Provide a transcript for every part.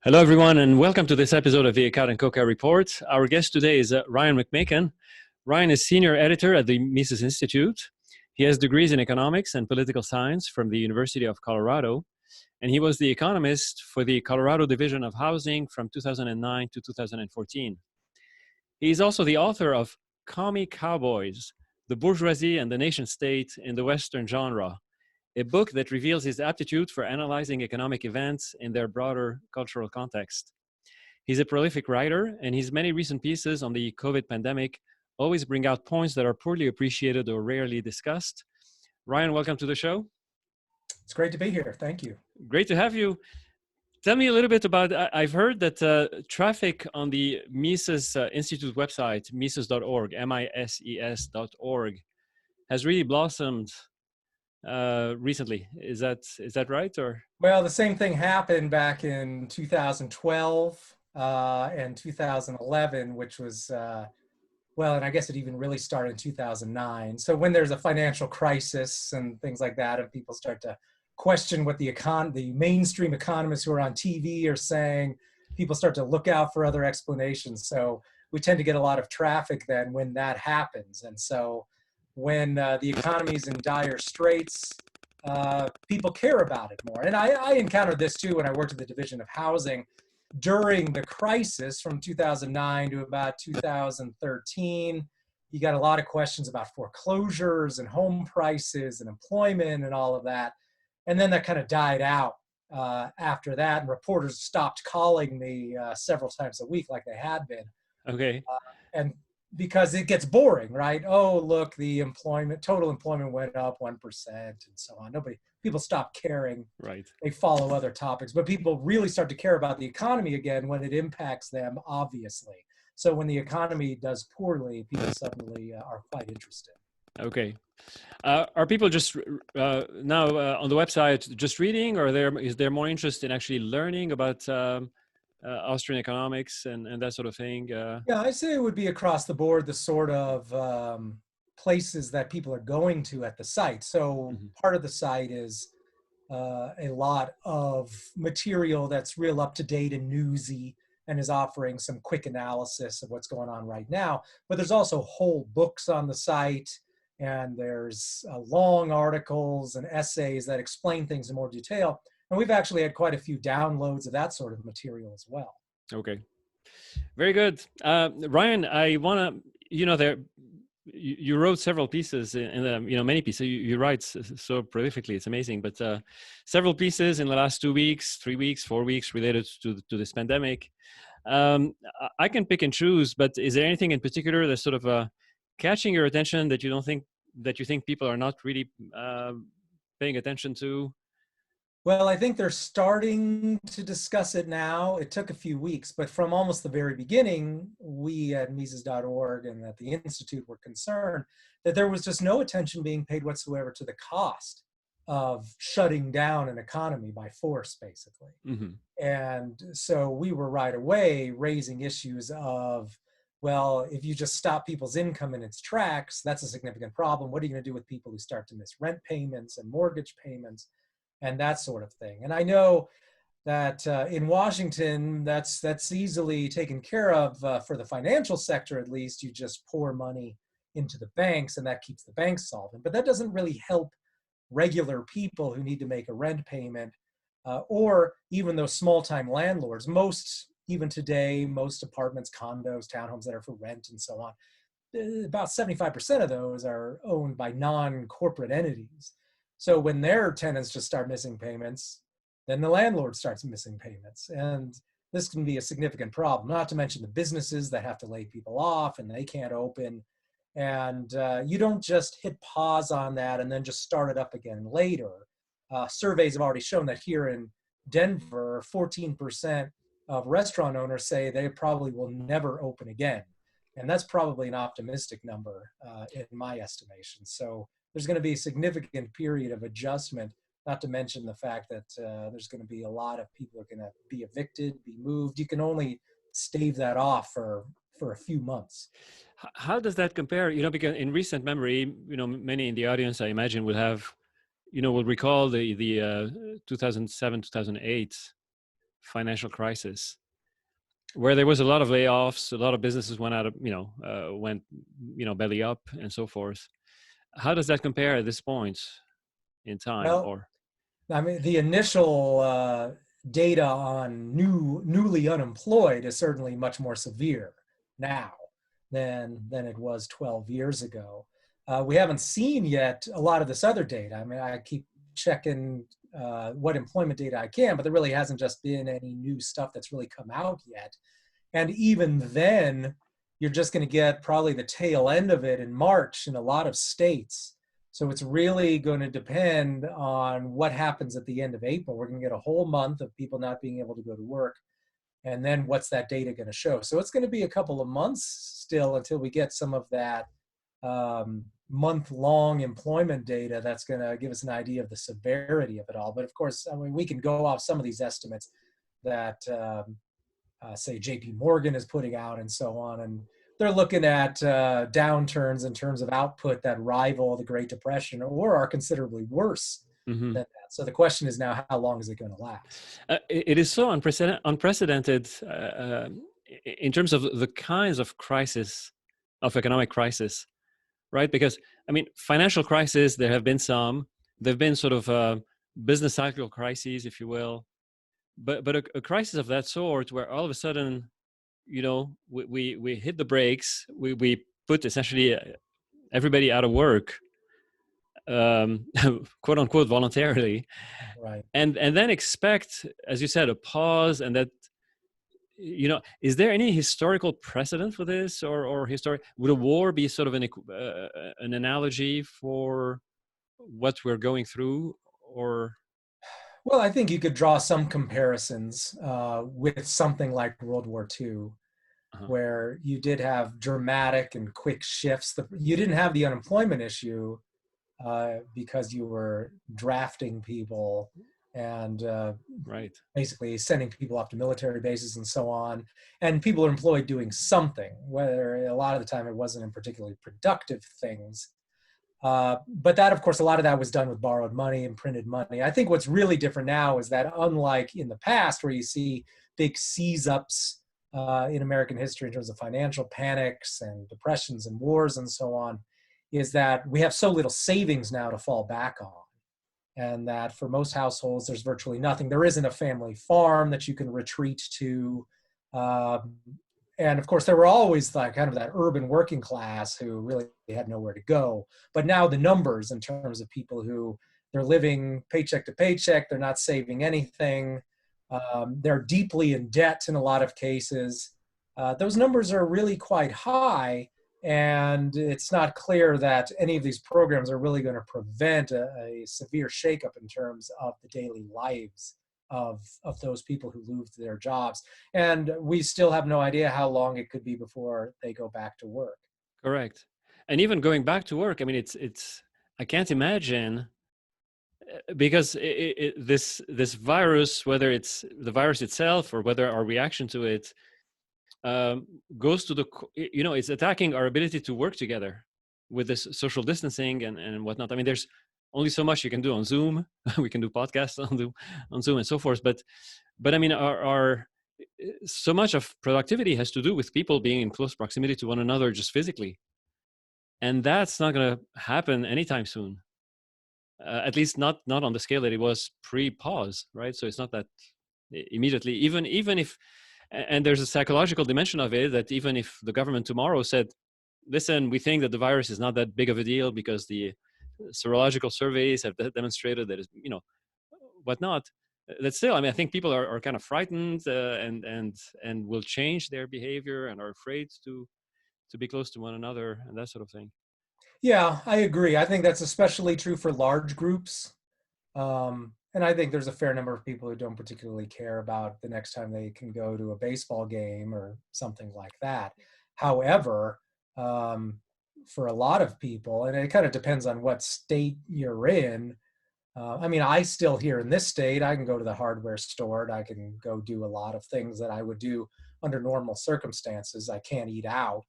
Hello, everyone, and welcome to this episode of the Account and Coca Report. Our guest today is Ryan McMaken. Ryan is senior editor at the Mises Institute. He has degrees in economics and political science from the University of Colorado, and he was the economist for the Colorado Division of Housing from 2009 to 2014. He is also the author of Commie Cowboys, The Bourgeoisie and the Nation State in the Western Genre, a book that reveals his aptitude for analyzing economic events in their broader cultural context. He's a prolific writer, and his many recent pieces on the COVID pandemic always bring out points that are poorly appreciated or rarely discussed. Ryan, welcome to the show. It's great to be here. Thank you. Great to have you. Tell me a little bit about, I've heard that traffic on the Mises Institute website, mises.org, mises.org, has really blossomed recently. Is that right? Or well, the same thing happened back in 2012 and 2011, which was and I guess it even really started in 2009. So when there's a financial crisis and things like that, and people start to question what the mainstream economists who are on TV are saying, people start to look out for other explanations. So we tend to get a lot of traffic then when that happens. And so when the economy is in dire straits, people care about it more. And I encountered this too when I worked at the Division of Housing during the crisis from 2009 to about 2013. You got a lot of questions about foreclosures and home prices and employment and all of that. And then that kind of died out after that. And reporters stopped calling me several times a week like they had been. okay. And because it gets boring, right? Oh, look, the total employment went up 1% and so on. People stop caring. Right. They follow other topics, but people really start to care about the economy again when it impacts them, obviously. So when the economy does poorly, people suddenly are quite interested. Okay. Are people just now on the website just reading, or is there more interest in actually learning about Austrian economics and that sort of thing? Yeah, I'd say it would be across the board the sort of places that people are going to at the site. So part of the site is a lot of material that's real up to date and newsy and is offering some quick analysis of what's going on right now. But there's also whole books on the site, and there's long articles and essays that explain things in more detail. And we've actually had quite a few downloads of that sort of material as well. Okay. Very good. Ryan, I want to, you wrote several pieces many pieces. You write so prolifically. It's amazing. But several pieces in the last 2 weeks, 3 weeks, 4 weeks related to this pandemic. I can pick and choose, but is there anything in particular that's sort of catching your attention that you think people are not really paying attention to? Well, I think they're starting to discuss it now. It took a few weeks, but from almost the very beginning, we at Mises.org and at the Institute were concerned that there was just no attention being paid whatsoever to the cost of shutting down an economy by force, basically. And so we were right away raising issues of, well, if you just stop people's income in its tracks, that's a significant problem. What are you going to do with people who start to miss rent payments and mortgage payments? And that sort of thing. And I know that in Washington, that's easily taken care of for the financial sector, at least. You just pour money into the banks and that keeps the banks solvent. But that doesn't really help regular people who need to make a rent payment or even those small-time landlords. Even today, most apartments, condos, townhomes that are for rent and so on, about 75% of those are owned by non-corporate entities. So when their tenants just start missing payments, then the landlord starts missing payments. And this can be a significant problem, not to mention the businesses that have to lay people off and they can't open. And you don't just hit pause on that and then just start it up again later. Surveys have already shown that here in Denver, 14% of restaurant owners say they probably will never open again. And that's probably an optimistic number in my estimation. So there's going to be a significant period of adjustment, not to mention the fact that there's going to be a lot of people who are going to be evicted, be moved. You can only stave that off for a few months. How does that compare? Because in recent memory, many in the audience, I imagine, will recall the 2007, 2008 financial crisis, where there was a lot of layoffs, a lot of businesses went out of, went, belly up and so forth. How does that compare at this point in time? Well, Or I mean, the initial data on newly unemployed is certainly much more severe now than it was 12 years ago. We haven't seen yet a lot of this other data. I mean, I keep checking what employment data I can, but there really hasn't just been any new stuff that's really come out yet. And even then, you're just going to get probably the tail end of it in March in a lot of states. So it's really going to depend on what happens at the end of April. We're going to get a whole month of people not being able to go to work. And then what's that data going to show? So it's going to be a couple of months still until we get some of that month-long employment data that's going to give us an idea of the severity of it all. But of course, I mean, we can go off some of these estimates that say JP Morgan is putting out and so on. And they're looking at downturns in terms of output that rival the Great Depression or are considerably worse than that. So the question is now, how long is it going to last? It is so unprecedented in terms of the kinds of crisis, of economic crisis, right? Because, I mean, financial crisis, there have been some. There have been sort of business cycle crises, if you will. But a crisis of that sort, where all of a sudden, we hit the brakes, we put essentially everybody out of work, quote unquote, voluntarily, Right. and then expect, as you said, a pause, and that, is there any historical precedent for this, or would a war be sort of an analogy for what we're going through, or? Well, I think you could draw some comparisons with something like World War II, where you did have dramatic and quick shifts. You didn't have the unemployment issue because you were drafting people and Right. basically sending people off to military bases and so on. And people are employed doing something, whether a lot of the time it wasn't in particularly productive things. But that, of course, a lot of that was done with borrowed money and printed money. I think what's really different now is that, unlike in the past, where you see big seize-ups in American history in terms of financial panics and depressions and wars and so on, is that we have so little savings now to fall back on. And that for most households, there's virtually nothing. There isn't a family farm that you can retreat to. And of course, there were always kind of that urban working class who really had nowhere to go. But now the numbers in terms of people who they're living paycheck to paycheck, they're not saving anything, they're deeply in debt in a lot of cases. Those numbers are really quite high. And it's not clear that any of these programs are really going to prevent a severe shakeup in terms of the daily lives of those people who lose their jobs. And we still have no idea how long it could be before they go back to work. Correct. And even going back to work, I mean, I can't imagine, because this virus, whether it's the virus itself or whether our reaction to it, goes to it's attacking our ability to work together with this social distancing and whatnot. I mean, there's only so much you can do on Zoom. We can do podcasts on Zoom and so forth. But I mean, our so much of productivity has to do with people being in close proximity to one another, just physically, and that's not going to happen anytime soon. At least not on the scale that it was pre-pause, right? So it's not that immediately. Even if, and there's a psychological dimension of it, that even if the government tomorrow said, listen, we think that the virus is not that big of a deal because the serological surveys have demonstrated that it's, whatnot, that still, I mean, I think people are kind of frightened and will change their behavior and are afraid to be close to one another and that sort of thing. Yeah, I agree. I think that's especially true for large groups. And I think there's a fair number of people who don't particularly care about the next time they can go to a baseball game or something like that. However, for a lot of people, and it kind of depends on what state you're in. I mean, I still here in this state, I can go to the hardware store and I can go do a lot of things that I would do under normal circumstances. I can't eat out.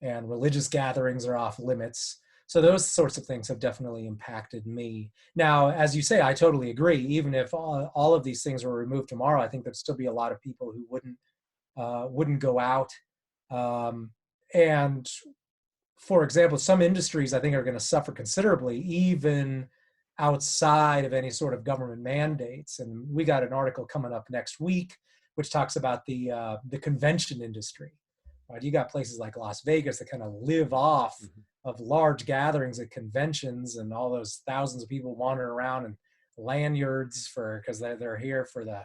And religious gatherings are off limits. So those sorts of things have definitely impacted me. Now, as you say, I totally agree. Even if all of these things were removed tomorrow, I think there'd still be a lot of people who wouldn't go out. And for example, some industries I think are going to suffer considerably, even outside of any sort of government mandates. And we got an article coming up next week, which talks about the convention industry. Right, you got places like Las Vegas that kind of live off of large gatherings at conventions, and all those thousands of people wandering around in lanyards because they're here for the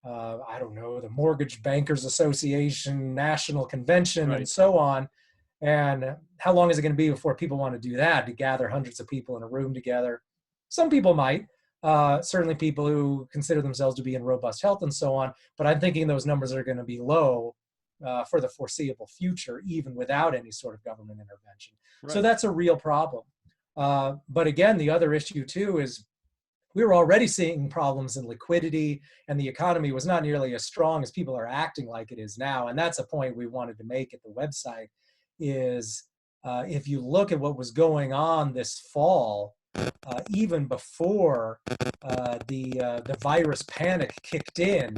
I don't know, the Mortgage Bankers Association National Convention and Right. so on. And how long is it going to be before people want to do that, to gather hundreds of people in a room together? Some people might, certainly people who consider themselves to be in robust health and so on. But I'm thinking those numbers are going to be low for the foreseeable future, even without any sort of government intervention. Right. So that's a real problem. But again, the other issue too is we were already seeing problems in liquidity, and the economy was not nearly as strong as people are acting like it is now. And that's a point we wanted to make at the website is if you look at what was going on this fall, even before the virus panic kicked in,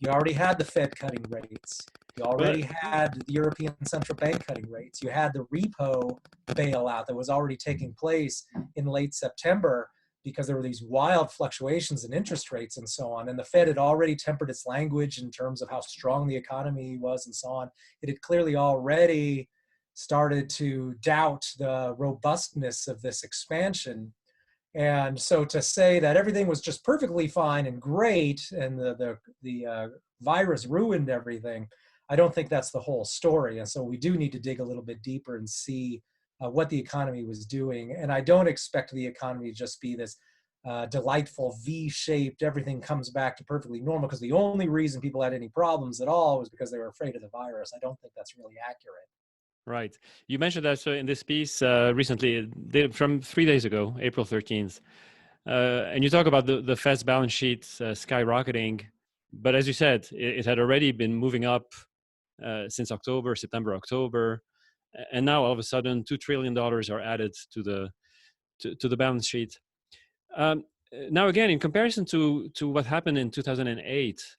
you already had the Fed cutting rates. You already had the European Central Bank cutting rates. You had the repo bailout that was already taking place in late September because there were these wild fluctuations in interest rates and so on. And the Fed had already tempered its language in terms of how strong the economy was and so on. It had clearly already started to doubt the robustness of this expansion. And so to say that everything was just perfectly fine and great and the virus ruined everything, I don't think that's the whole story. And so we do need to dig a little bit deeper and see what the economy was doing. And I don't expect the economy to just be this delightful V-shaped, everything comes back to perfectly normal, because the only reason people had any problems at all was because they were afraid of the virus. I don't think that's really accurate. Right. You mentioned that in this piece recently, from 3 days ago, April 13th. And you talk about the Fed's balance sheet skyrocketing. But as you said, it had already been moving up since September, October. And now all of a sudden, $2 trillion are added to the balance sheet. Now, again, in comparison to what happened in 2008,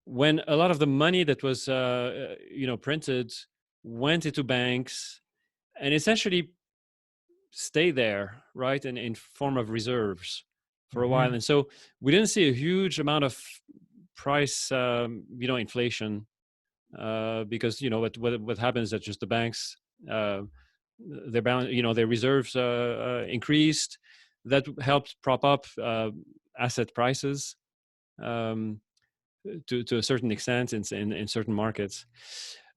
when a lot of the money that was printed went into banks and essentially stayed there, right, in form of reserves for a while. And so we didn't see a huge amount of price inflation because what happens is that just the banks their reserves increased. That helped prop up asset prices to a certain extent in certain markets.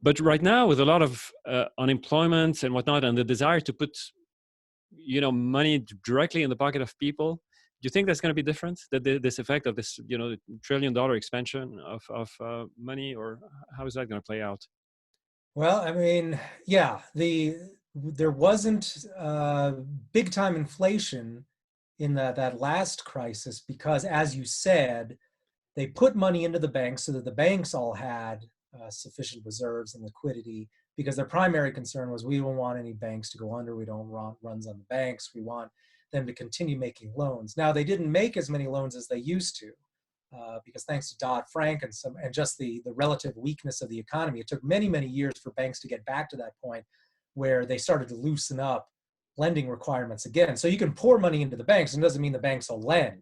But right now, with a lot of unemployment and whatnot, and the desire to put money directly in the pocket of people, do you think that's going to be different? That this effect of this $1 trillion expansion of money, or how is that going to play out? Well, I mean, yeah, there wasn't big time inflation in that last crisis because, as you said, they put money into the banks so that the banks all had sufficient reserves and liquidity, because their primary concern was, we don't want any banks to go under. We don't want runs on the banks. We want them to continue making loans. Now, they didn't make as many loans as they used to because thanks to Dodd-Frank and just the relative weakness of the economy, it took many, many years for banks to get back to that point where they started to loosen up lending requirements again. So you can pour money into the banks, and it doesn't mean the banks will lend.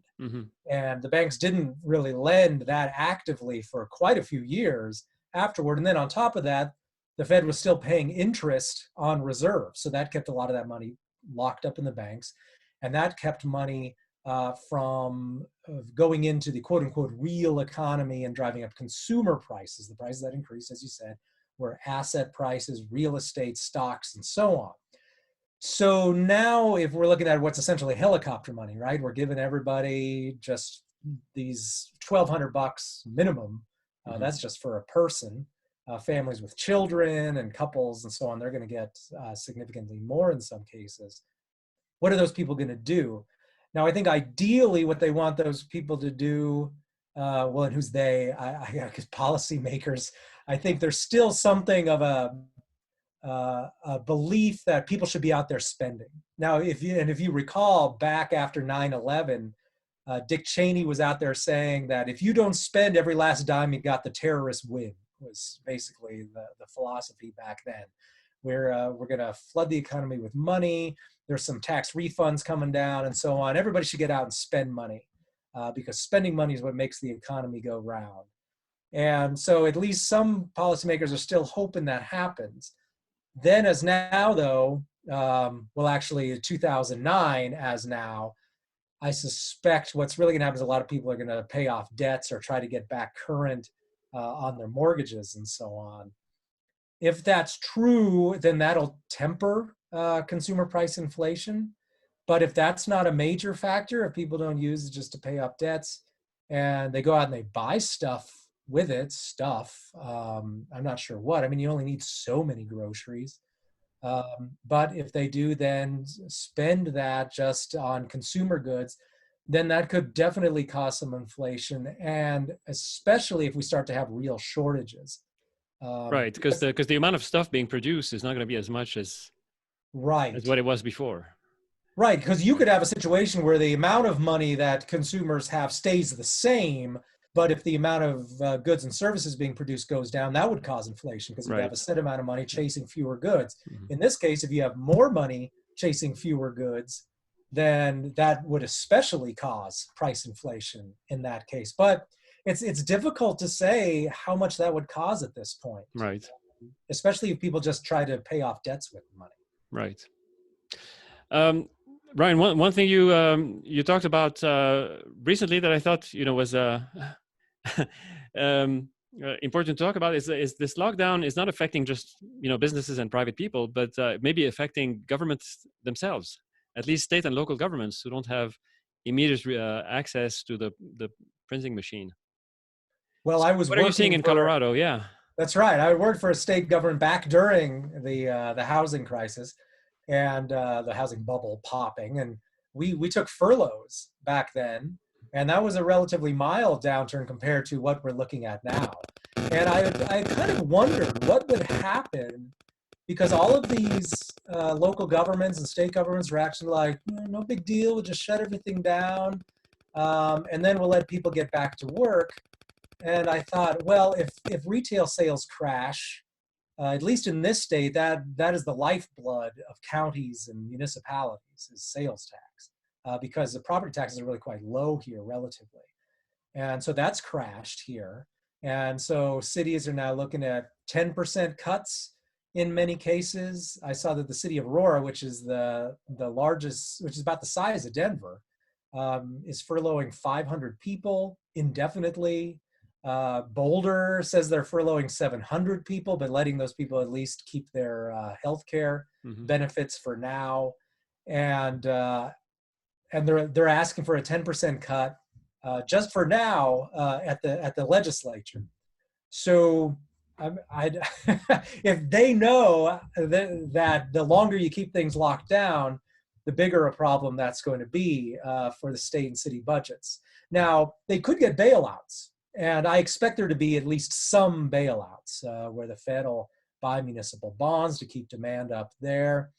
And the banks didn't really lend that actively for quite a few years afterward. And then on top of that, the Fed was still paying interest on reserves. So that kept a lot of that money locked up in the banks. And that kept money from going into the quote unquote real economy and driving up consumer prices. The prices that increased, as you said, were asset prices, real estate, stocks, and so on. So now if we're looking at what's essentially helicopter money, right? We're giving everybody just these $1,200 minimum. That's just for a person. Families with children and couples and so on, they're going to get significantly more in some cases. What are those people going to do? Now, I think ideally what they want those people to do, and who's they? I guess policymakers. I think there's still something of a belief that people should be out there spending. Now, if you recall back after 9/11, Dick Cheney was out there saying that if you don't spend every last dime you got, the terrorists win, was basically the philosophy back then. We're going to flood the economy with money. There's some tax refunds coming down and so on. Everybody should get out and spend money because spending money is what makes the economy go round. And so at least some policymakers are still hoping that happens. Then as now, though, well, actually 2009 as now, I suspect what's really going to happen is a lot of people are going to pay off debts or try to get back current on their mortgages and so on. If that's true, then that'll temper consumer price inflation. But if that's not a major factor, if people don't use it just to pay off debts and they go out and they buy stuff with it, I'm not sure what. I mean, you only need so many groceries. But if they do then spend that just on consumer goods, then that could definitely cause some inflation. And especially if we start to have real shortages. Right, because the amount of stuff being produced is not going to be as much as what it was before. Right, because you could have a situation where the amount of money that consumers have stays the same, but if the amount of goods and services being produced goes down, that would cause inflation because you have a set amount of money chasing fewer goods. Mm-hmm. In this case, if you have more money chasing fewer goods, then that would especially cause price inflation in that case. But it's difficult to say how much that would cause at this point. Right. Especially if people just try to pay off debts with money. Right. Ryan, one thing you talked about recently that I thought was important to talk about is this lockdown is not affecting just businesses and private people, but maybe affecting governments themselves, at least state and local governments who don't have immediate access to the printing machine. Well, so what are you seeing in Colorado? Yeah, that's right. I worked for a state government back during the housing crisis and the housing bubble popping, and we took furloughs back then, and that was a relatively mild downturn compared to what we're looking at now. And I kind of wondered what would happen, because all of these local governments and state governments were actually like, no big deal, we'll just shut everything down, and then we'll let people get back to work. And I thought, well, if retail sales crash, at least in this state, that is the lifeblood of counties and municipalities, is sales tax, because the property taxes are really quite low here relatively. And so that's crashed here. And so cities are now looking at 10% cuts in many cases. I saw that the city of Aurora, which is the largest, which is about the size of Denver, is furloughing 500 people indefinitely. Boulder says they're furloughing 700 people, but letting those people at least keep their health care benefits for now. And they're asking for a 10% cut just for now at the legislature. So if they know that the longer you keep things locked down, the bigger a problem that's going to be for the state and city budgets. Now, they could get bailouts. And I expect there to be at least some bailouts where the Fed will buy municipal bonds to keep demand up there.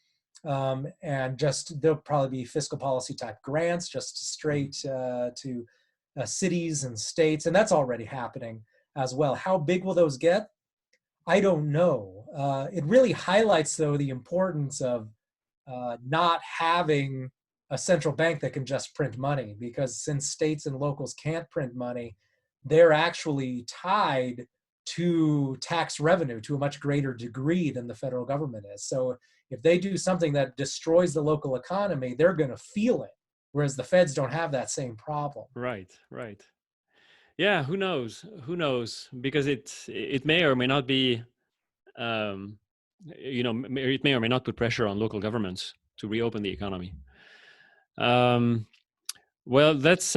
And just there'll probably be fiscal policy type grants just straight to cities and states. And that's already happening as well. How big will those get? I don't know. It really highlights, though, the importance of not having a central bank that can just print money, because since states and locals can't print money, they're actually tied to tax revenue to a much greater degree than the federal government is. So if they do something that destroys the local economy, they're going to feel it, whereas the feds don't have that same problem. Right. Yeah, who knows? Because it may or may not be, it may or may not put pressure on local governments to reopen the economy. Well, that's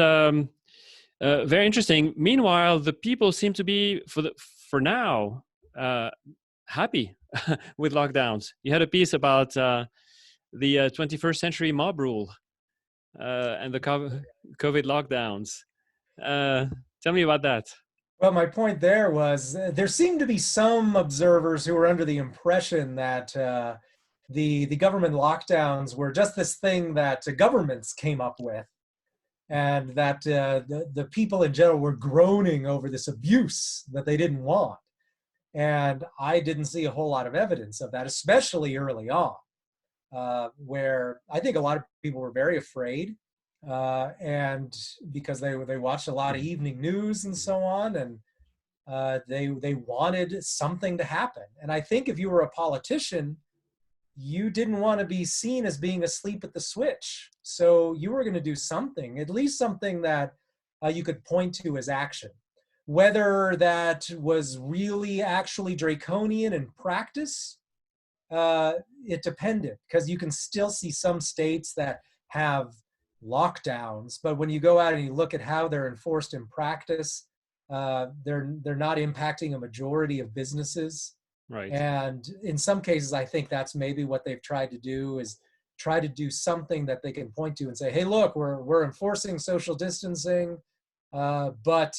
very interesting. Meanwhile, the people seem to be, for now, happy with lockdowns. You had a piece about the 21st century mob rule and the COVID lockdowns. Tell me about that. Well, my point there was there seemed to be some observers who were under the impression that the government lockdowns were just this thing that governments came up with, and that the people in general were groaning over this abuse that they didn't want. And I didn't see a whole lot of evidence of that, especially early on, where I think a lot of people were very afraid, and because they watched a lot of evening news and so on, and they wanted something to happen. And I think if you were a politician, you didn't want to be seen as being asleep at the switch. So you were going to do something, at least something that you could point to as action. Whether that was really actually draconian in practice, it depended, because you can still see some states that have lockdowns, but when you go out and you look at how they're enforced in practice, they're not impacting a majority of businesses. Right. And in some cases, I think that's maybe what they've tried to do, is try to do something that they can point to and say, hey, look, we're enforcing social distancing, but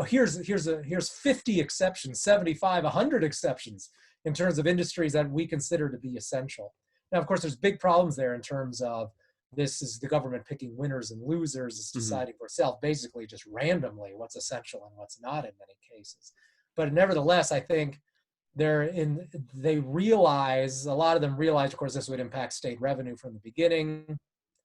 here's 50 exceptions, 75, 100 exceptions in terms of industries that we consider to be essential. Now, of course, there's big problems there in terms of this is the government picking winners and losers. It's deciding for itself, basically just randomly, what's essential and what's not in many cases. But nevertheless, I think they realize, a lot of them realize, of course, this would impact state revenue from the beginning.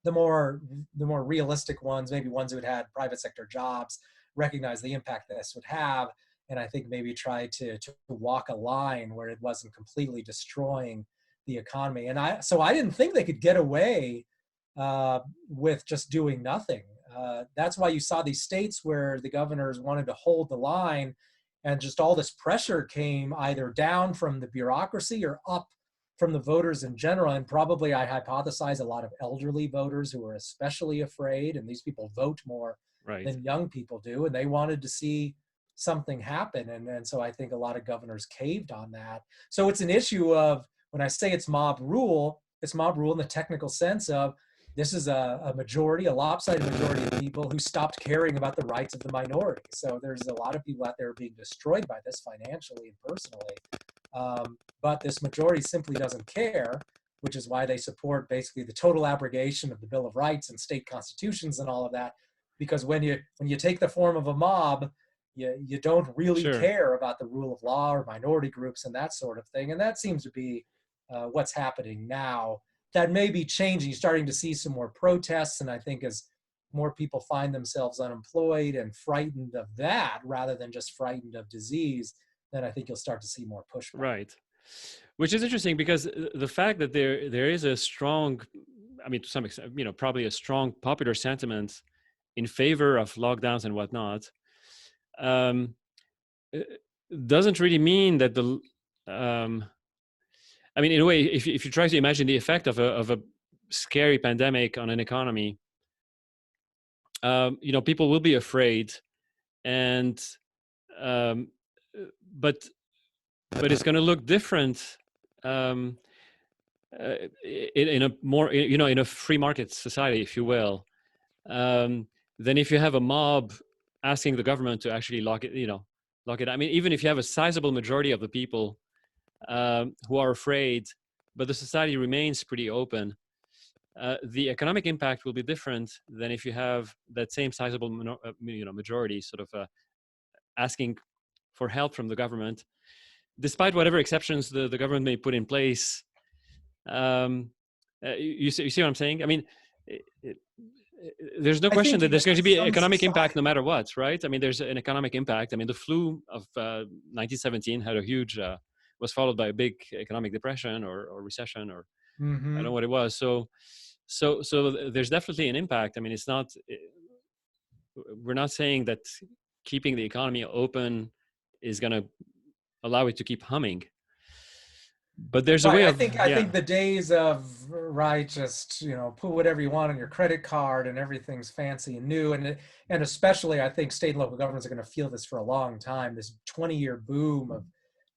The more realistic ones, maybe ones who had had private sector jobs, recognize the impact this would have, and I think maybe try to walk a line where it wasn't completely destroying the economy. And I didn't think they could get away with just doing nothing. That's why you saw these states where the governors wanted to hold the line, and just all this pressure came either down from the bureaucracy or up from the voters in general. And probably, I hypothesize, a lot of elderly voters who are especially afraid, and these people vote more than young people do, and they wanted to see something happen. And so I think a lot of governors caved on that. So it's an issue of, when I say it's mob rule in the technical sense of, this is a majority, a lopsided majority of people who stopped caring about the rights of the minority. So there's a lot of people out there being destroyed by this financially and personally. But this majority simply doesn't care, which is why they support basically the total abrogation of the Bill of Rights and state constitutions and all of that. Because when you take the form of a mob, you don't really care about the rule of law or minority groups and that sort of thing. And that seems to be what's happening now. That may be changing. You're starting to see some more protests, and I think as more people find themselves unemployed and frightened of that rather than just frightened of disease, then I think you'll start to see more pushback. Right. Which is interesting, because the fact that there is a strong, I mean, to some extent, probably a strong popular sentiment in favor of lockdowns and whatnot, doesn't really mean that I mean, in a way, if you try to imagine the effect of a scary pandemic on an economy, people will be afraid, and but it's going to look different in a more, in a free market society, if you will, than if you have a mob asking the government to actually lock it. I mean, even if you have a sizable majority of the people who are afraid, but the society remains pretty open, the economic impact will be different than if you have that same sizable majority sort of asking for help from the government, despite whatever exceptions the government may put in place. You see what I'm saying? I mean, there's no question that there's going to be economic impact no matter what, right? I mean, there's an economic impact. I mean, the flu of 1917 had a huge, was followed by a big economic depression or recession, or I don't know what it was. So there's definitely an impact. I mean, it's not, we're not saying that keeping the economy open is going to allow it to keep humming. But there's a way of, I think the days of just put whatever you want on your credit card and everything's fancy and new, and especially I think state and local governments are going to feel this for a long time. This 20-year boom of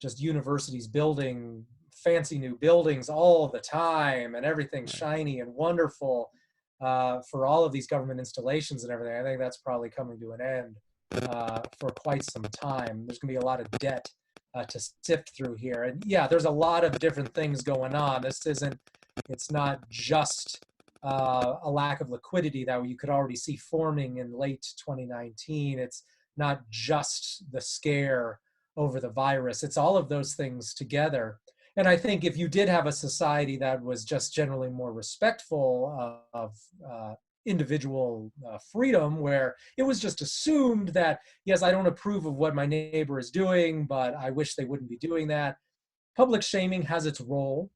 just universities building fancy new buildings all the time, and everything's shiny and wonderful for all of these government installations and everything. I think that's probably coming to an end for quite some time. There's going to be a lot of debt to sift through here. And yeah, there's a lot of different things going on. It's not just a lack of liquidity that you could already see forming in late 2019. It's not just the scare over the virus. It's all of those things together. And I think if you did have a society that was just generally more respectful of individual freedom, where it was just assumed that, yes, I don't approve of what my neighbor is doing, but I wish they wouldn't be doing that. Public shaming has its role.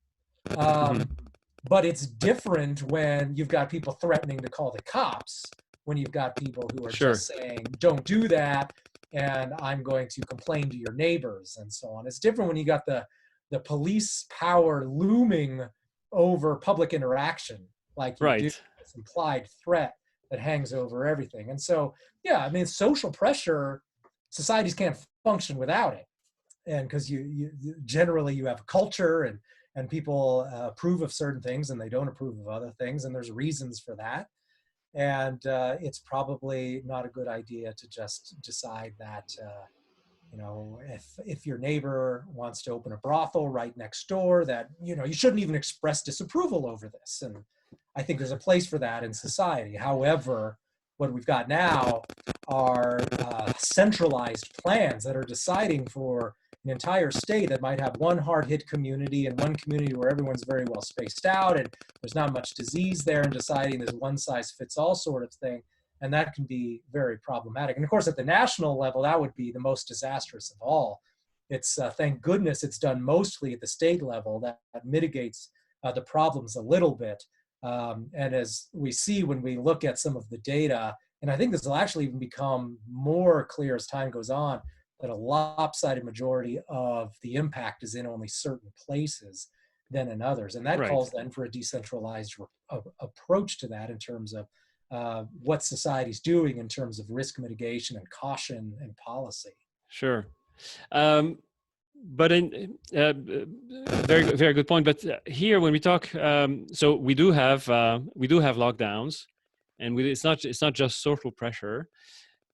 But it's different when you've got people threatening to call the cops, when you've got people who are just saying, don't do that, and I'm going to complain to your neighbors, and so on. It's different when you got the police power looming over public interaction, like you do, this implied threat that hangs over everything. And so, yeah, I mean, social pressure, societies can't function without it. And because you generally you have a culture, and people approve of certain things and they don't approve of other things, and there's reasons for that. And it's probably not a good idea to just decide that, if your neighbor wants to open a brothel right next door, that, you shouldn't even express disapproval over this. And I think there's a place for that in society. However, what we've got now are centralized plans that are deciding for an entire state that might have one hard-hit community and one community where everyone's very well spaced out and there's not much disease there, and deciding this one-size-fits-all sort of thing. And that can be very problematic. And of course, at the national level, that would be the most disastrous of all. It's thank goodness it's done mostly at the state level. That mitigates the problems a little bit. And as we see when we look at some of the data, and I think this will actually even become more clear as time goes on, that a lopsided majority of the impact is in only certain places than in others. And that calls then for a decentralized approach to that in terms of what society's doing in terms of risk mitigation and caution and policy. Sure. But very, very good point. But here, when we talk, so we do have lockdowns, and it's not just social pressure,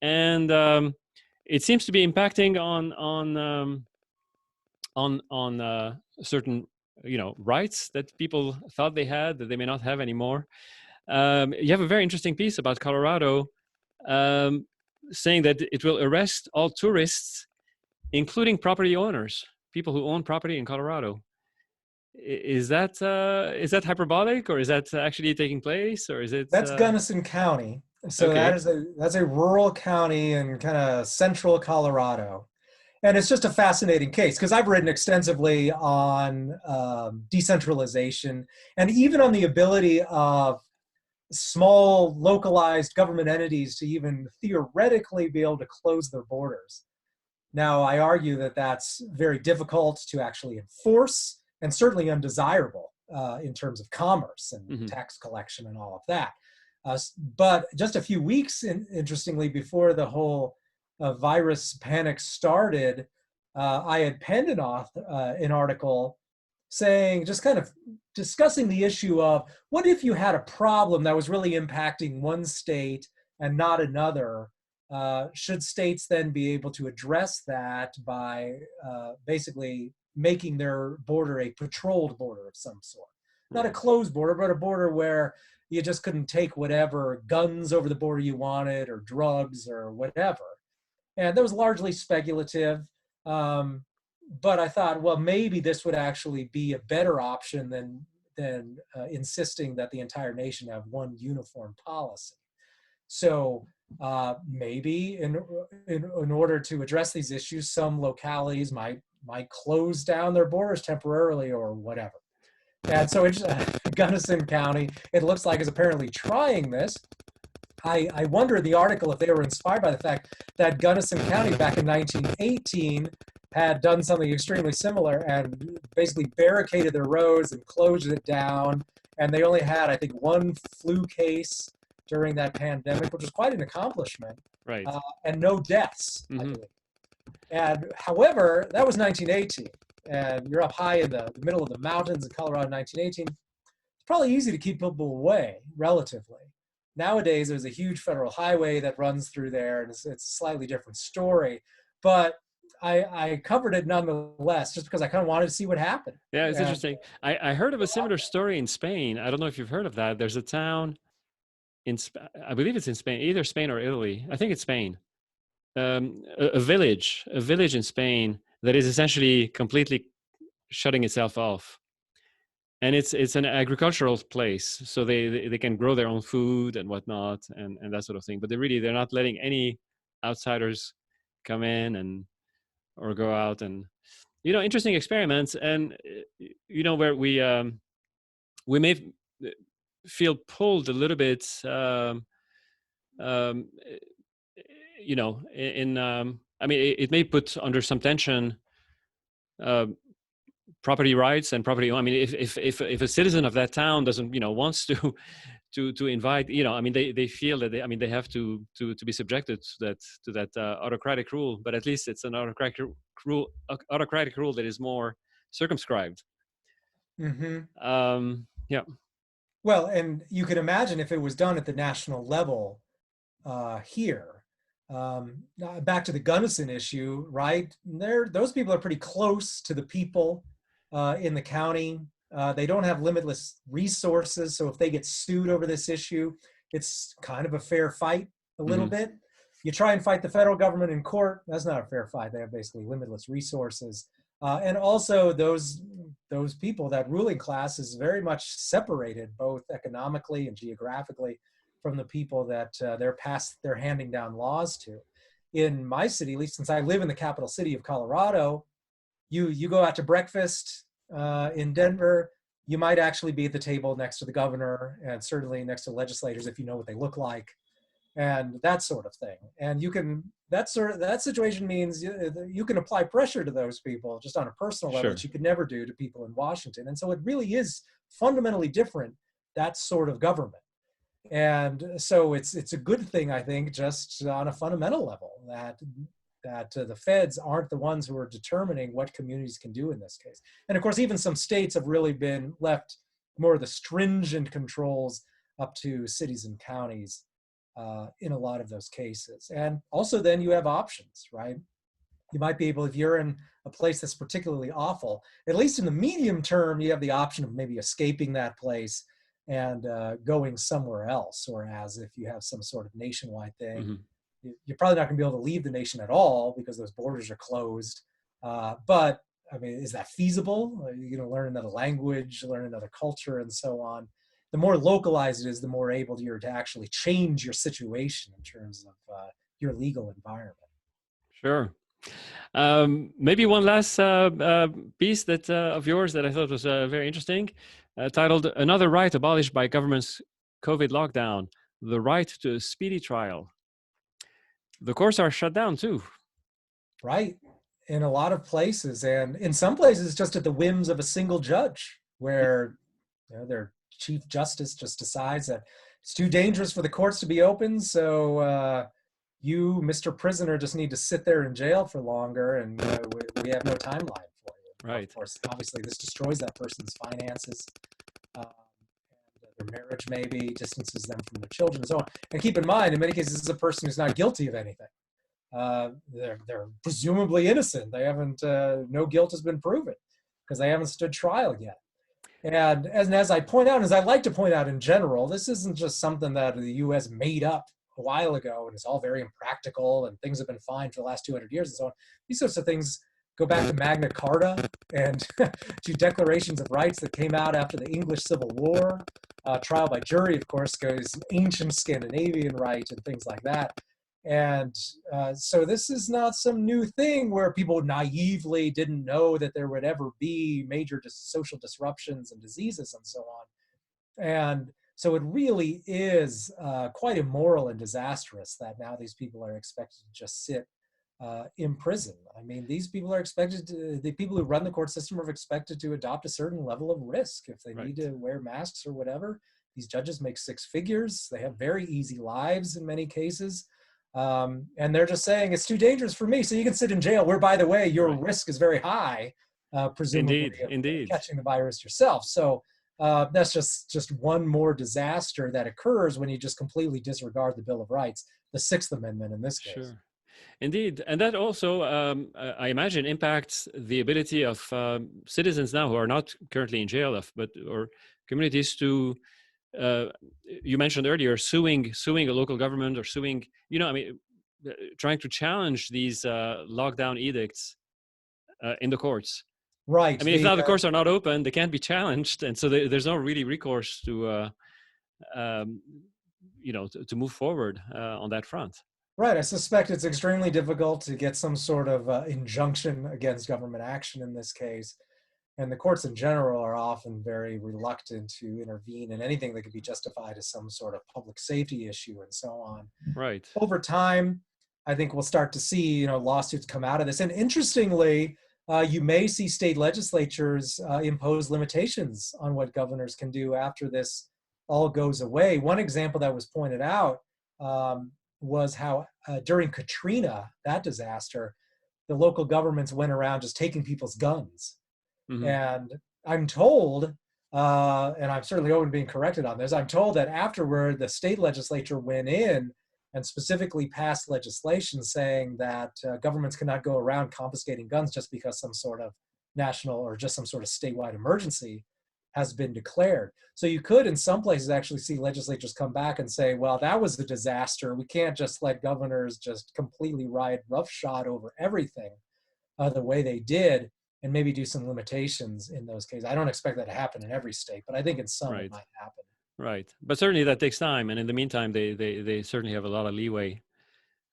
and it seems to be impacting on certain rights that people thought they had that they may not have anymore. You have a very interesting piece about Colorado, saying that it will arrest all tourists, including property owners, people who own property in Colorado. Is that hyperbolic, or is that actually taking place, or is it? That's Gunnison County. So okay. That's a rural county in kind of central Colorado. And it's just a fascinating case, because I've written extensively on decentralization, and even on the ability of small localized government entities to even theoretically be able to close their borders. Now, I argue that that's very difficult to actually enforce, and certainly undesirable in terms of commerce and tax collection and all of that. But just a few weeks, interestingly, before the whole virus panic started, I had penned an article saying, just kind of discussing the issue of, what if you had a problem that was really impacting one state and not another? Should states then be able to address that by basically making their border a patrolled border of some sort? Not a closed border, but a border where you just couldn't take whatever guns over the border you wanted, or drugs, or whatever. And that was largely speculative. But I thought, well, maybe this would actually be a better option than insisting that the entire nation have one uniform policy. So maybe in order to address these issues, some localities might close down their borders temporarily or whatever. And so it's Gunnison County, it looks like, is apparently trying this. I wonder in the article if they were inspired by the fact that Gunnison County back in 1918 had done something extremely similar and basically barricaded their roads and closed it down. And they only had, I think, one flu case during that pandemic, which was quite an accomplishment. Right. And no deaths, I believe. And however, that was 1918. And you're up high in the middle of the mountains in Colorado in 1918. It's probably easy to keep people away, relatively. Nowadays, there's a huge federal highway that runs through there, and it's a slightly different story. But I covered it nonetheless, just because I kind of wanted to see what happened. Yeah, it's And interesting. I heard of a similar story in Spain. I don't know if you've heard of that. There's a town I believe it's in Spain, either Spain or Italy. I think it's Spain. A village in Spain that is essentially completely shutting itself off, and it's an agricultural place, so they can grow their own food and whatnot, and that sort of thing. But they're not letting any outsiders come in and or go out, and interesting experiments. And where we may feel pulled a little bit. Um, I mean, it may put under some tension uh, property rights and property. I mean, if a citizen of that town doesn't, wants to invite, I mean, they feel that they have to be subjected to that autocratic rule. But at least it's an autocratic rule that is more circumscribed. Yeah. Well, and you can imagine if it was done at the national level here. Back to the Gunnison issue, right? Those people are pretty close to the people in the county. They don't have limitless resources, so if they get sued over this issue, it's kind of a fair fight a little bit. You try and fight the federal government in court, that's not a fair fight. They have basically limitless resources. And also those people, that ruling class is very much separated both economically and geographically from the people that they're handing down laws to. In my city, at least since I live in the capital city of Colorado, you go out to breakfast in Denver, you might actually be at the table next to the governor and certainly next to legislators if you know what they look like, and that sort of thing. And that situation means you can apply pressure to those people just on a personal level that you could never do to people in Washington. And so it really is fundamentally different, that sort of government. And so it's a good thing, I think, just on a fundamental level, that the feds aren't the ones who are determining what communities can do in this case. And of course, even some states have really been left more of the stringent controls up to cities and counties in a lot of those cases. And also then you have options, right? You might be able, if you're in a place that's particularly awful, at least in the medium term, you have the option of maybe escaping that place and going somewhere else. Whereas if you have some sort of nationwide thing, you're probably not going to be able to leave the nation at all because those borders are closed. But I mean, is that feasible? Are you going to learn another language, learn another culture, and so on? The more localized it is, the more able you're to actually change your situation in terms of your legal environment. Sure. Maybe one last piece that of yours that I thought was very interesting, titled "Another Right Abolished by Government's COVID Lockdown: The Right to a Speedy Trial." The courts are shut down too. Right. In a lot of places, and in some places just at the whims of a single judge, where their chief justice just decides that it's too dangerous for the courts to be open, so you, Mr. Prisoner, just need to sit there in jail for longer, and we have no timeline for you. Right. Of course, obviously, this destroys that person's finances, and their marriage maybe distances them from their children, and so on. And keep in mind, in many cases, this is a person who's not guilty of anything. They're presumably innocent. They haven't, no guilt has been proven because they haven't stood trial yet. And as I point out, as I like to point out in general, this isn't just something that the U.S. made up a while ago and it's all very impractical and things have been fine for the last 200 years and so on. These sorts of things go back to Magna Carta and to declarations of rights that came out after the English Civil War. Trial by jury, of course, goes ancient Scandinavian right and things like that. And so this is not some new thing where people naively didn't know that there would ever be major social disruptions and diseases and so on. And so it really is quite immoral and disastrous that now these people are expected to just sit in prison. I mean, these people are expected to, the people who run the court system are expected to adopt a certain level of risk if they need to wear masks or whatever. These judges make six figures. They have very easy lives in many cases. And they're just saying it's too dangerous for me, so you can sit in jail where, by the way, your risk is very high, presumably Indeed. of catching the virus yourself. So That's just one more disaster that occurs when you just completely disregard the Bill of Rights, the Sixth Amendment in this case. Sure. Indeed. And that also, I imagine, impacts the ability of citizens now who are not currently in jail, or communities to, uh, you mentioned earlier, suing a local government, or suing, trying to challenge these lockdown edicts in the courts. Right. I mean, if now the courts are not open, they can't be challenged. And so there's no really recourse to, um, to move forward on that front. Right. I suspect it's extremely difficult to get some sort of injunction against government action in this case. And the courts in general are often very reluctant to intervene in anything that could be justified as some sort of public safety issue and so on. Right. Over time, I think we'll start to see, lawsuits come out of this. And interestingly, you may see state legislatures impose limitations on what governors can do after this all goes away. One example that was pointed out was how during Katrina, that disaster, the local governments went around just taking people's guns. Mm-hmm. And I'm told, and I'm certainly open to being corrected on this, I'm told that afterward the state legislature went in and specifically passed legislation saying that governments cannot go around confiscating guns just because some sort of national or just some sort of statewide emergency has been declared. So you could, in some places, actually see legislatures come back and say, well, that was a disaster. We can't just let governors just completely ride roughshod over everything the way they did, and maybe do some limitations in those cases. I don't expect that to happen in every state, but I think in some it might happen. Right. But certainly that takes time. And in the meantime, they certainly have a lot of leeway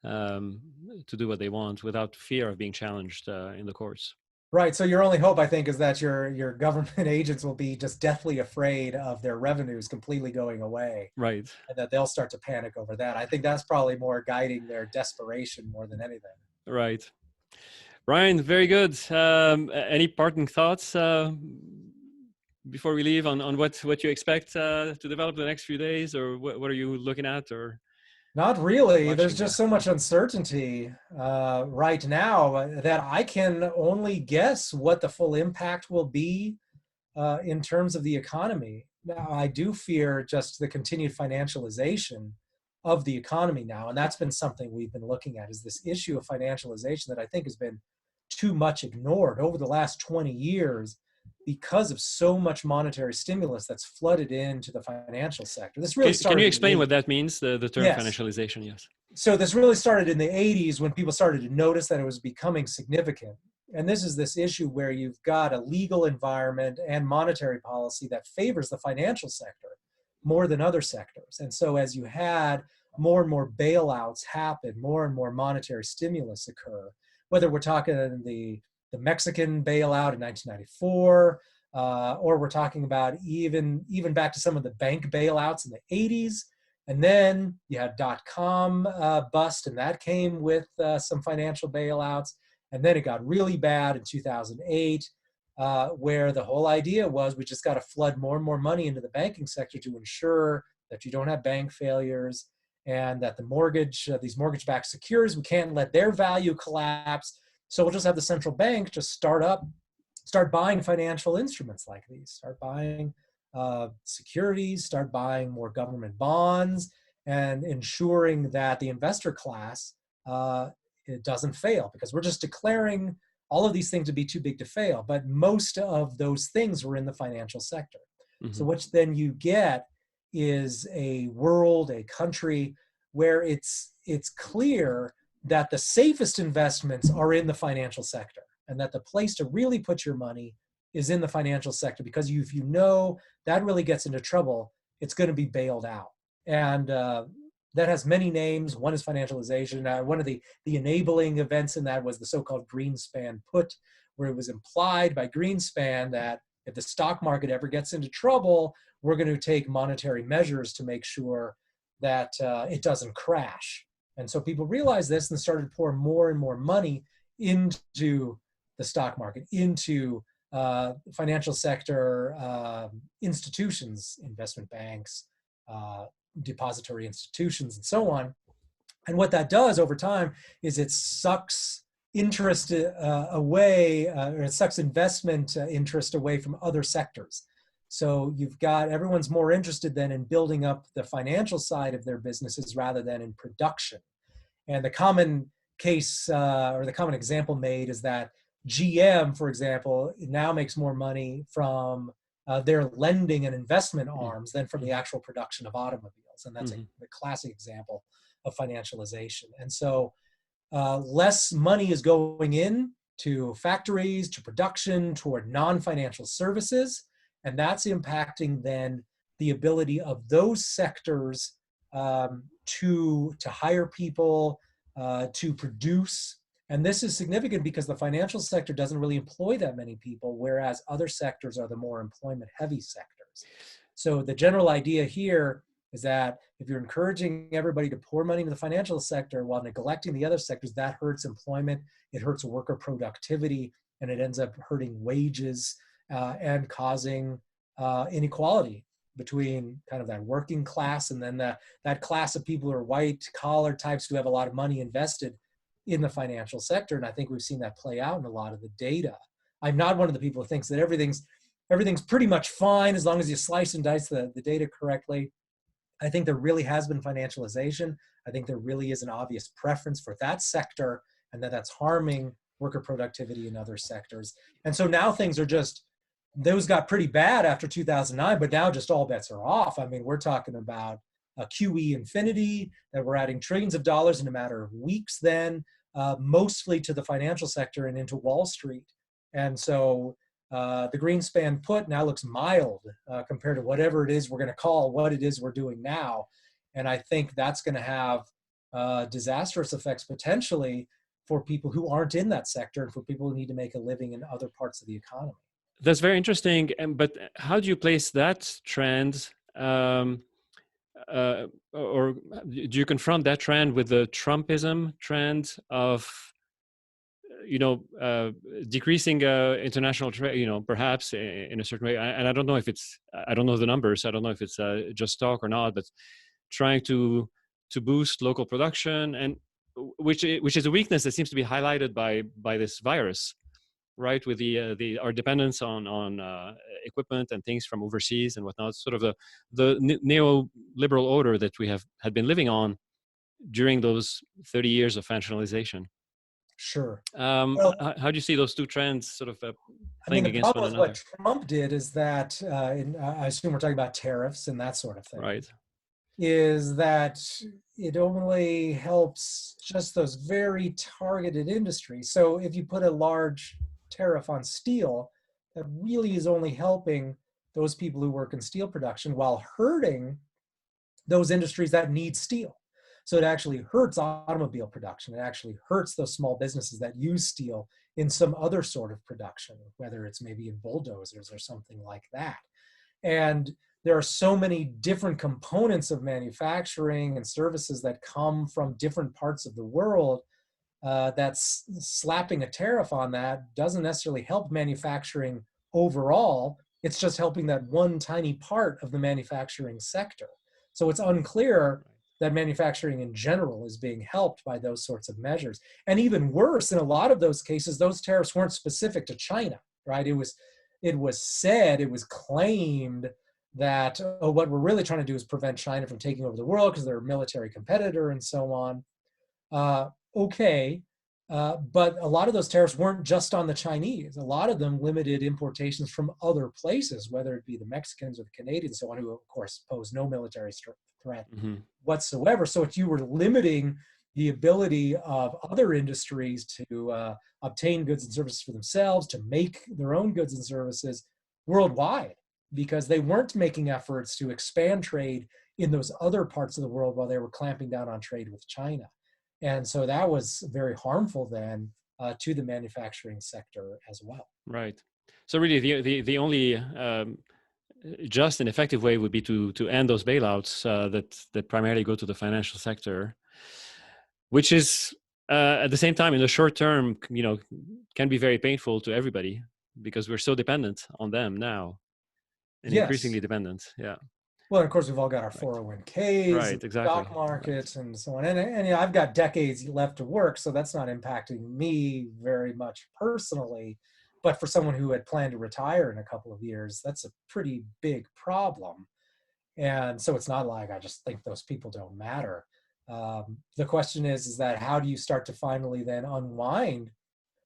to do what they want without fear of being challenged in the courts. Right. So your only hope, I think, is that your government agents will be just deathly afraid of their revenues completely going away. Right. And that they'll start to panic over that. I think that's probably more guiding their desperation more than anything. Right. Ryan, very good. Any parting thoughts before we leave on what you expect to develop the next few days, or what are you looking at, or? Not really. There's just so much uncertainty right now that I can only guess what the full impact will be in terms of the economy. Now, I do fear just the continued financialization of the economy now, and that's been something we've been looking at, is this issue of financialization that I think has been too much ignored over the last 20 years because of so much monetary stimulus that's flooded into the financial sector. This really Can you explain what that means, the term financialization? Yes. So this really started in the 80s when people started to notice that it was becoming significant. And this is this issue where you've got a legal environment and monetary policy that favors the financial sector more than other sectors. And so as you had more and more bailouts happen, more and more monetary stimulus occur, whether we're talking the Mexican bailout in 1994, or we're talking about even back to some of the bank bailouts in the 80s. And then you had .com bust, and that came with some financial bailouts. And then it got really bad in 2008, where the whole idea was we just got to flood more and more money into the banking sector to ensure that you don't have bank failures, and that these mortgage-backed securities, we can't let their value collapse. So we'll just have the central bank just start buying financial instruments like these, start buying securities, start buying more government bonds, and ensuring that the investor class it doesn't fail, because we're just declaring all of these things to be too big to fail. But most of those things were in the financial sector. Mm-hmm. So what then you get is a world, a country where it's clear that the safest investments are in the financial sector, and that the place to really put your money is in the financial sector, because if you know that really gets into trouble, it's going to be bailed out. And that has many names. One is financialization. One of the enabling events in that was the so-called Greenspan put, where it was implied by Greenspan that if the stock market ever gets into trouble, we're going to take monetary measures to make sure that it doesn't crash. And so people realized this and started to pour more and more money into the stock market, into financial sector institutions, investment banks, depository institutions, and so on. And what that does over time is it sucks interest away, or it sucks investment interest away from other sectors. So you've got, everyone's more interested then in building up the financial side of their businesses rather than in production. And the common case or the common example made is that GM, for example, now makes more money from their lending and investment arms than from the actual production of automobiles. And that's the classic example of financialization. And so less money is going in to factories, to production, toward non-financial services. And that's impacting then the ability of those sectors to hire people, to produce. And this is significant because the financial sector doesn't really employ that many people, whereas other sectors are the more employment-heavy sectors. So the general idea here is that if you're encouraging everybody to pour money into the financial sector while neglecting the other sectors, that hurts employment, it hurts worker productivity, and it ends up hurting wages and causing inequality between kind of that working class and then that class of people who are white collar types who have a lot of money invested in the financial sector. And I think we've seen that play out in a lot of the data. I'm not one of the people who thinks that everything's pretty much fine as long as you slice and dice the data correctly. I think there really has been financialization. I think there really is an obvious preference for that sector, and that's harming worker productivity in other sectors. And so now things are just, those got pretty bad after 2009, but now just all bets are off. I mean, we're talking about a QE infinity, that we're adding trillions of dollars in a matter of weeks then, mostly to the financial sector and into Wall Street. And so the Greenspan put now looks mild compared to whatever it is we're going to call what it is we're doing now. And I think that's going to have disastrous effects potentially for people who aren't in that sector and for people who need to make a living in other parts of the economy. That's very interesting. But how do you place that trend, or do you confront that trend with the Trumpism trend of, decreasing international trade, perhaps in a certain way? And I don't know if I don't know the numbers. I don't know if it's just talk or not, but trying to boost local production, and which is a weakness that seems to be highlighted by this virus. Right, with our dependence on equipment and things from overseas and whatnot, sort of the neoliberal order that we had been living on during those 30 years of nationalization. Sure. Well, how do you see those two trends sort of playing against one another? What Trump did is that, I assume we're talking about tariffs and that sort of thing. Right. Is that it only helps just those very targeted industries. So if you put a large tariff on steel, that really is only helping those people who work in steel production while hurting those industries that need steel. So it actually hurts automobile production. It actually hurts those small businesses that use steel in some other sort of production, whether it's maybe in bulldozers or something like that. And there are so many different components of manufacturing and services that come from different parts of the world that's slapping a tariff on that doesn't necessarily help manufacturing overall. It's just helping that one tiny part of the manufacturing sector. So it's unclear that manufacturing in general is being helped by those sorts of measures. And even worse, in a lot of those cases, those tariffs weren't specific to China, right? It was claimed that, what we're really trying to do is prevent China from taking over the world because they're a military competitor and so on. But a lot of those tariffs weren't just on the Chinese. A lot of them limited importations from other places, whether it be the Mexicans or the Canadians, so on, who of course pose no military threat whatsoever. So if you were limiting the ability of other industries to obtain goods and services for themselves, to make their own goods and services worldwide, because they weren't making efforts to expand trade in those other parts of the world while they were clamping down on trade with China. And so that was very harmful then to the manufacturing sector as well. Right. So really the only just and effective way would be to end those bailouts that primarily go to the financial sector, which is at the same time in the short term, can be very painful to everybody because we're so dependent on them now, and increasingly dependent. Yeah. Well, of course, we've all got our 401ks, right, exactly. Stock markets, and so on. And I've got decades left to work, so that's not impacting me very much personally. But for someone who had planned to retire in a couple of years, that's a pretty big problem. And so it's not like I just think those people don't matter. The question is that how do you start to finally then unwind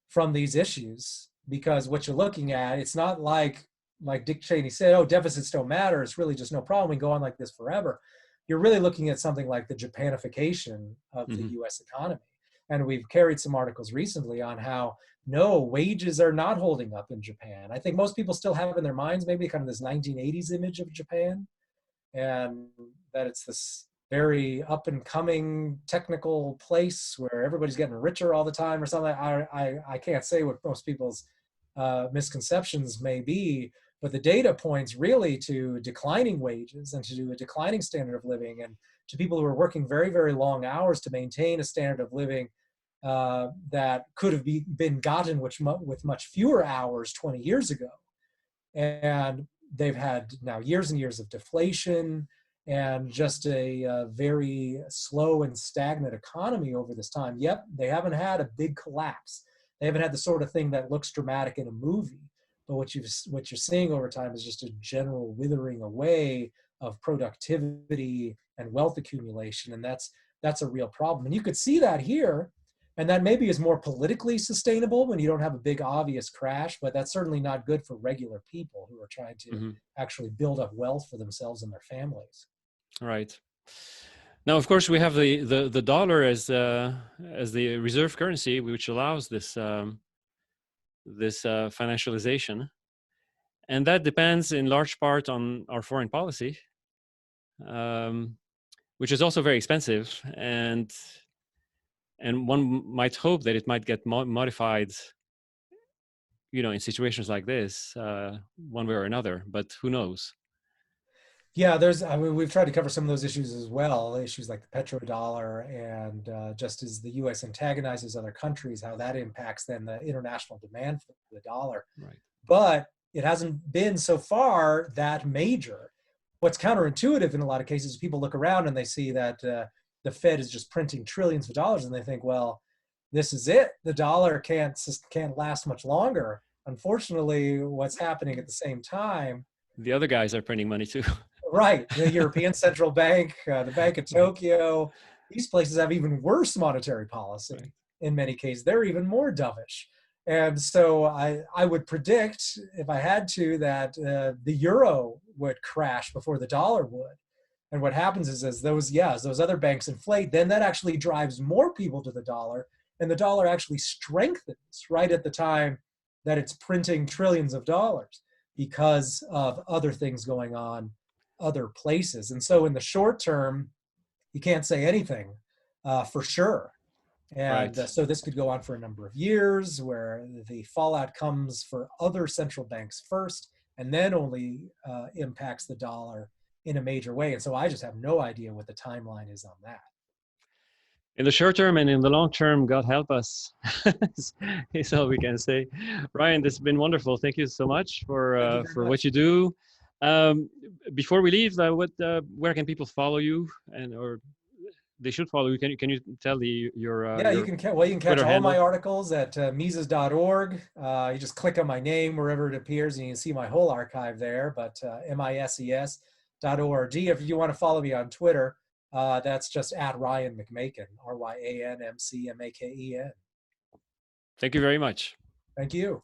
from these issues? Because what you're looking at, it's not like Dick Cheney said, oh, deficits don't matter. It's really just no problem. We can go on like this forever. You're really looking at something like the Japanification of the US economy. And we've carried some articles recently on how, no, wages are not holding up in Japan. I think most people still have in their minds maybe kind of this 1980s image of Japan, and that it's this very up and coming technical place where everybody's getting richer all the time or something. I can't say what most people's misconceptions may be, but the data points really to declining wages and to a declining standard of living, and to people who are working very, very long hours to maintain a standard of living that could have been gotten with much fewer hours 20 years ago. And they've had now years and years of deflation and just a very slow and stagnant economy over this time. Yep, they haven't had a big collapse. They haven't had the sort of thing that looks dramatic in a movie. But what you're seeing over time is just a general withering away of productivity and wealth accumulation, and that's a real problem. And you could see that here, and that maybe is more politically sustainable when you don't have a big obvious crash, but that's certainly not good for regular people who are trying to actually build up wealth for themselves and their families. Right. Now, of course, we have the dollar as the reserve currency, which allows this financialization, and that depends in large part on our foreign policy, which is also very expensive, and one might hope that it might get modified, in situations like this, one way or another. But who knows? Yeah, we've tried to cover some of those issues as well, issues like the petrodollar, and just as the U.S. antagonizes other countries, how that impacts then the international demand for the dollar. Right. But it hasn't been so far that major. What's counterintuitive in a lot of cases, people look around and they see that the Fed is just printing trillions of dollars, and they think, well, this is it. The dollar can't last much longer. Unfortunately, what's happening at the same time, the other guys are printing money too. Right. The European Central Bank, the Bank of Tokyo, these places have even worse monetary policy. Right. In many cases. They're even more dovish. And so I would predict, if I had to, that the euro would crash before the dollar would. And what happens is as those other banks inflate, then that actually drives more people to the dollar, and the dollar actually strengthens right at the time that it's printing trillions of dollars because of other things going on other places. And so in the short term, you can't say anything for sure. And right. So this could go on for a number of years, where the fallout comes for other central banks first, and then only impacts the dollar in a major way. And so I just have no idea what the timeline is on that. In the short term and in the long term, God help us, is all we can say. Ryan, this has been wonderful. Thank you so much for what you do. Before we leave, where can people follow you, or they should follow you? Can you tell your you can catch all handle? My articles at Mises.org. You just click on my name wherever it appears, and you can see my whole archive there. But MISES.org. If you want to follow me on Twitter, that's just at Ryan McMaken, RyanMcMaken. Thank you very much. Thank you.